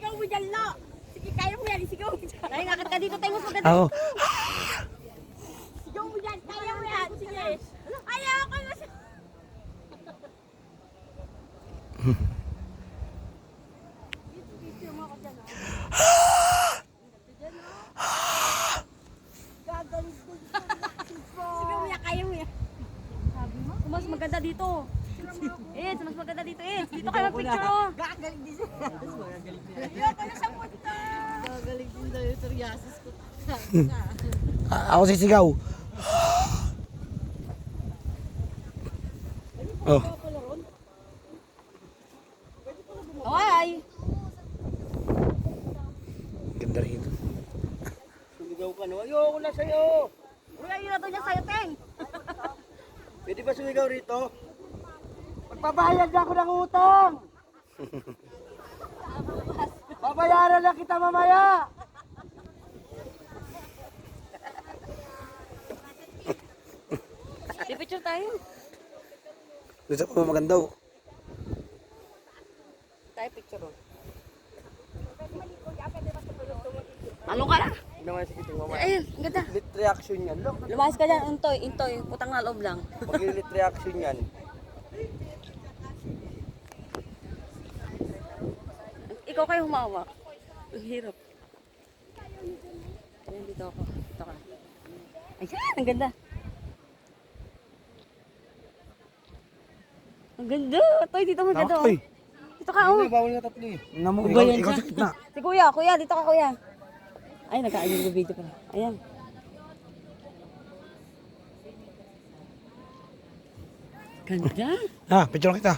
Sigaw mo dyan, Lo. Sige, kaya mo yan. Sigaw mo dyan. Ay, nakit ka dito tayo mas maganda. Oo. Sigaw mo dyan. Kaya mo yan. Sige. Ayaw ko na siya. Picture mo ako dyan, gagaling ko. Sigaw mo yan. Kaya mo yan. Mas maganda dito. Mas maganda dito, Dito kayo picture, oh. Gagaling din siya. Ayaw ko na sa punta. Gagaling din daw yung psoriasis ko. Ako sisigaw. Oh. Ay! Ganda rito. Sumigaw ka no? Ayoko na sa'yo. Uy, ayun na to niya sa'yo, Teng. Pwede ba sumigaw rito? Magpabayad na ako ng utang. Babayaran na kita mamaya. Di picture tayo. Gusto ko maganda oh. Tayo picture, oh. Ano ka na? Hindi naman sige tingnan mo. Ayun, ang ganda. Lit reaction yan. Look, Lumayas ka dyan, intoy. Putang na loob lang. mag-lit reaction yan. Ikaw kayo humawak. Ang hirap. Ayan, dito ako. Dito ka. Ayan, ang ganda. Ang ganda. Toy, dito ka ganda. Ay, Dito ka, oh. Hindi, bawal nga tatlo eh. namo Ugayan ikaw siya. sa gitna. Si kuya, dito ka kuya. Ay, nagka-ayun yung video pala. Ayan. Ganda. Ah, picture kita.